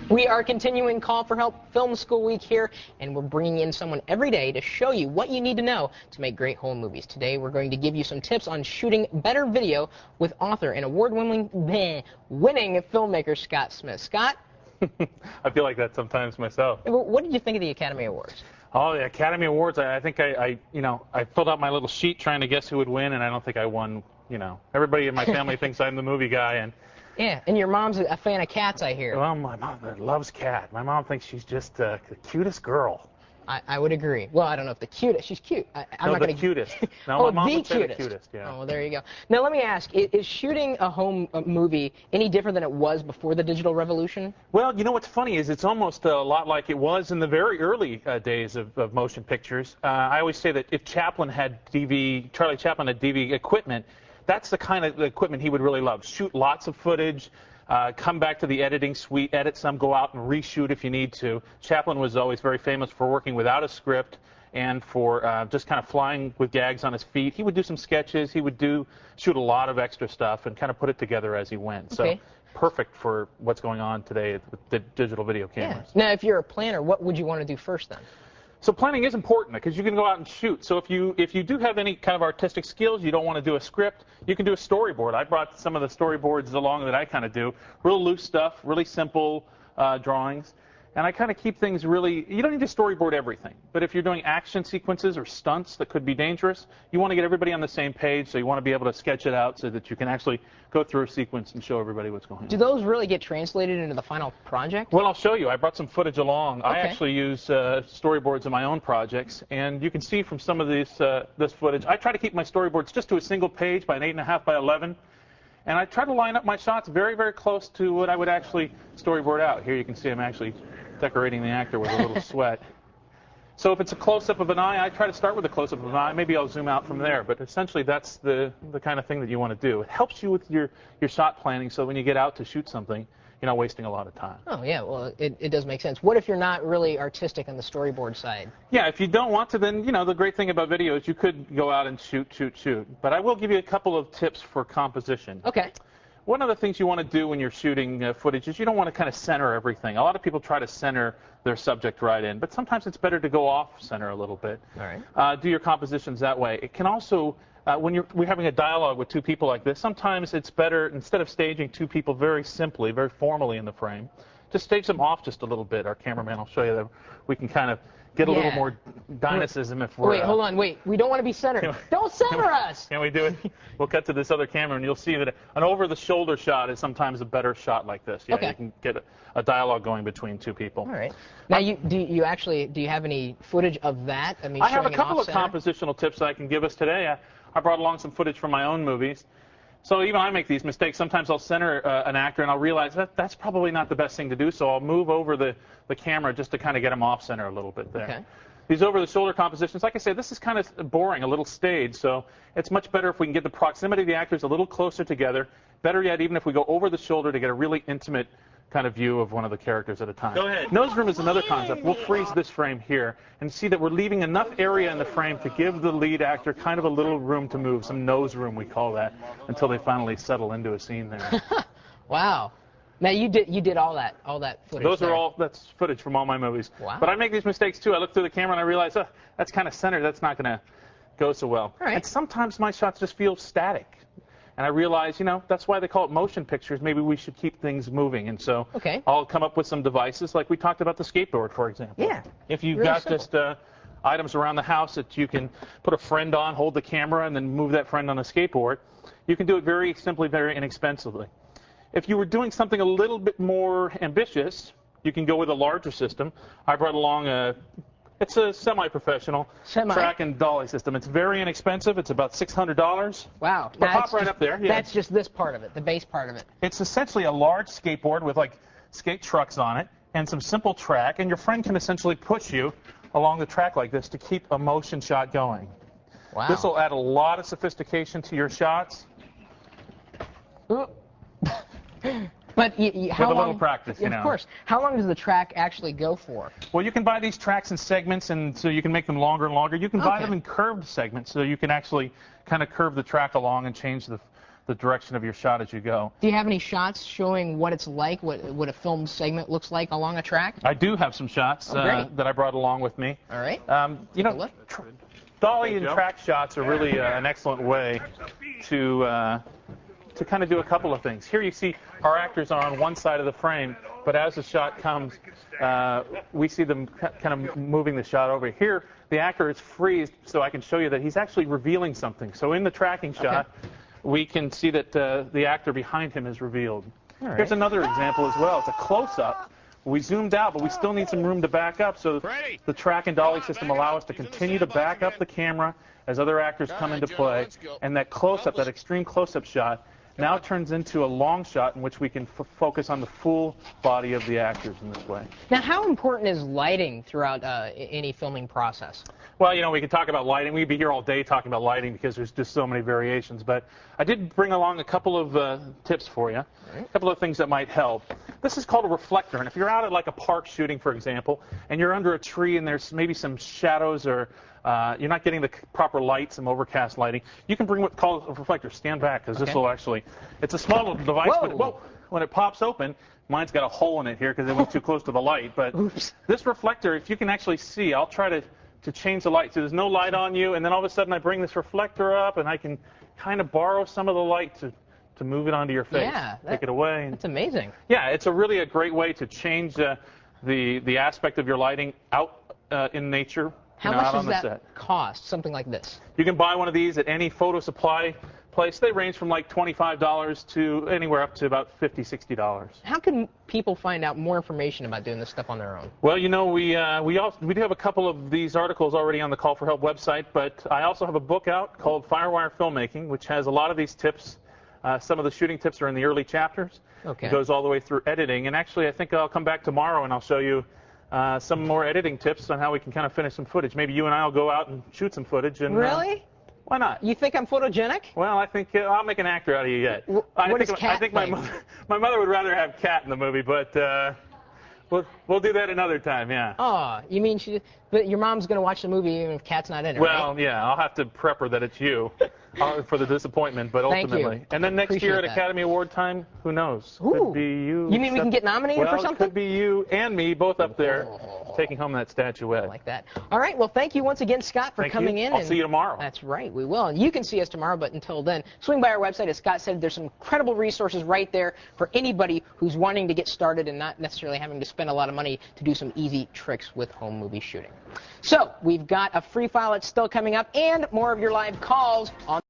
We are continuing Call for Help Film School Week here, and we're bringing in someone every day to show you what you need to know to make great home movies. Today, we're going to give you some tips on shooting better video with author and award-winning filmmaker Scott Smith. Scott? I feel like that sometimes myself. What did you think of the Academy Awards? Oh, the Academy Awards, I think I filled out my little sheet trying to guess who would win, and I don't think I won. Everybody in my family thinks I'm the movie guy, and yeah, and your mom's a fan of cats, I hear. Well, my mom loves Cat. My mom thinks she's just the cutest girl. I would agree. Well, I don't know if the cutest. She's cute. I'm not the gonna... cutest. No, oh, my mom the would say cutest. the cutest. Yeah. Oh, well, there you go. Now, let me ask: is shooting a home movie any different than it was before the digital revolution? Well, you know what's funny is it's almost a lot like it was in the very early days of motion pictures. I always say that if Charlie Chaplin had DV equipment, that's the kind of equipment he would really love. Shoot lots of footage. Come back to the editing suite, edit some, go out and reshoot if you need to. Chaplin was always very famous for working without a script and for just kind of flying with gags on his feet. He would do some sketches. He would shoot a lot of extra stuff and kind of put it together as he went. Okay. So perfect for what's going on today with the digital video cameras. Yeah. Now, if you're a planner, what would you want to do first then? So planning is important because you can go out and shoot. So if you do have any kind of artistic skills, you don't want to do a script, you can do a storyboard. I brought some of the storyboards along that I kind of do. Real loose stuff, really simple drawings. And I kind of keep things really, you don't need to storyboard everything. But if you're doing action sequences or stunts that could be dangerous, you want to get everybody on the same page, so you want to be able to sketch it out so that you can actually go through a sequence and show everybody what's going on. Do those really get translated into the final project? Well, I'll show you. I brought some footage along. Okay. I actually use storyboards in my own projects, and you can see from some of this footage, I try to keep my storyboards just to a single page by an 8.5 by 11. And I try to line up my shots very, very close to what I would actually storyboard out. Here you can see I'm actually decorating the actor with a little sweat. So if it's a close-up of an eye, I try to start with a close-up of an eye. Maybe I'll zoom out from there. But essentially, that's the kind of thing that you want to do. It helps you with your shot planning, so when you get out to shoot something, you're not wasting a lot of time. Oh, yeah. Well, it does make sense. What if you're not really artistic on the storyboard side? Yeah, if you don't want to, then, the great thing about video is you could go out and shoot. But I will give you a couple of tips for composition. Okay. One of the things you want to do when you're shooting footage is you don't want to kind of center everything. A lot of people try to center their subject right in, but sometimes it's better to go off center a little bit. All right. Do your compositions that way. It can also, when we're having a dialogue with two people like this, sometimes it's better, instead of staging two people very simply, very formally in the frame, to stage them off just a little bit. Our cameraman will show you that we can kind of get a little more dynamism if we're... Wait, hold on, wait. We don't want to be centered. Don't center us! Can we do it? We'll cut to this other camera, and you'll see that an over-the-shoulder shot is sometimes a better shot like this. Yeah, okay. You can get a dialogue going between two people. All right. Now, do you have any footage of that? I mean, I have a couple of compositional tips I can give us today. I brought along some footage from my own movies. So even I make these mistakes. Sometimes I'll center an actor, and I'll realize that's probably not the best thing to do, so I'll move over the camera just to kind of get them off center a little bit there. Okay. These over-the-shoulder compositions, like I said, this is kind of boring, a little staged, so it's much better if we can get the proximity of the actors a little closer together. Better yet, even if we go over the shoulder to get a really intimate kind of view of one of the characters at a time. Go ahead. Nose room is another concept. We'll freeze this frame here and see that we're leaving enough area in the frame to give the lead actor kind of a little room to move, some nose room we call that, until they finally settle into a scene there. Wow. Now you did all that footage. That's footage from all my movies. Wow. But I make these mistakes too. I look through the camera and I realize, that's kind of centered. That's not going to go so well. All right. And sometimes my shots just feel static. And I realize, that's why they call it motion pictures. Maybe we should keep things moving. And so I'll come up with some devices, like we talked about the skateboard, for example. Yeah. If you've really got simple. just items around the house that you can put a friend on, hold the camera, and then move that friend on a skateboard, you can do it very simply, very inexpensively. If you were doing something a little bit more ambitious, you can go with a larger system. I brought along it's a semi-professional track and dolly system. It's very inexpensive. It's about $600. Wow. But pop right up there. Yeah. That's just this part of it, the base part of it. It's essentially a large skateboard with like skate trucks on it and some simple track, and your friend can essentially push you along the track like this to keep a motion shot going. Wow. This will add a lot of sophistication to your shots. But how with a long, little practice, Of course. How long does the track actually go for? Well, you can buy these tracks in segments, and so you can make them longer and longer. You can buy them in curved segments, so you can actually kind of curve the track along and change the the direction of your shot as you go. Do you have any shots showing what it's like, what a film segment looks like along a track? I do have some shots that I brought along with me. All right. You know, dolly and track shots are really an excellent way to kind of do a couple of things. Here you see our actors are on one side of the frame, but as the shot comes, we see them kind of moving the shot over. Here, the actor is freezed, so I can show you that he's actually revealing something. So in the tracking shot, we can see that the actor behind him is revealed. All right. Here's another example as well. It's a close-up. We zoomed out, but we still need some room to back up, so the track and dolly system allow us to continue to back up the camera as other actors come into play, and that close-up, that extreme close-up shot, now turns into a long shot in which we can focus on the full body of the actors in this way. Now, how important is lighting throughout any filming process? Well, you know, we could talk about lighting. We'd be here all day talking about lighting because there's just so many variations. But I did bring along a couple of tips for you, a couple of things that might help. This is called a reflector. And if you're out at like a park shooting, for example, and you're under a tree and there's maybe some shadows or you're not getting the proper light, some overcast lighting, you can bring what's called a reflector. Stand back, because this will actually, it's a small little device, but when it pops open, mine's got a hole in it here because it went too close to the light. But this reflector, if you can actually see, I'll try to change the light. So there's no light on you, and then all of a sudden I bring this reflector up, and I can kind of borrow some of the light to move it onto your face. Yeah, take it away. That's amazing. Yeah, it's really a great way to change the aspect of your lighting out in nature. How much does that cost, something like this? You can buy one of these at any photo supply place. They range from like $25 to anywhere up to about $50, $60. How can people find out more information about doing this stuff on their own? Well, you know, we do have a couple of these articles already on the Call for Help website, but I also have a book out called Firewire Filmmaking, which has a lot of these tips. Some of the shooting tips are in the early chapters. Okay. It goes all the way through editing. And actually, I think I'll come back tomorrow and I'll show you some more editing tips on how we can kind of finish some footage. Maybe you and I will go out and shoot some footage. And, really? Why not? You think I'm photogenic? Well, I think I'll make an actor out of you yet. I think my mother would rather have Kat in the movie, but we'll do that another time, yeah. Oh, you mean but your mom's going to watch the movie even if Kat's not in it, Well, right? yeah, I'll have to prep her that it's you for the disappointment, but ultimately. Thank you. And then next year at that. Academy Award time, who knows? Ooh. Could be you. You mean we can get nominated for something? Well, it could be you and me both up there taking home that statuette. I like that. All right, well, thank you once again, Scott, for coming in. I'll see you tomorrow. That's right, we will. And you can see us tomorrow, but until then, swing by our website. As Scott said, there's some incredible resources right there for anybody who's wanting to get started and not necessarily having to spend a lot of money to do some easy tricks with home movie shooting. So, we've got a free file that's still coming up and more of your live calls on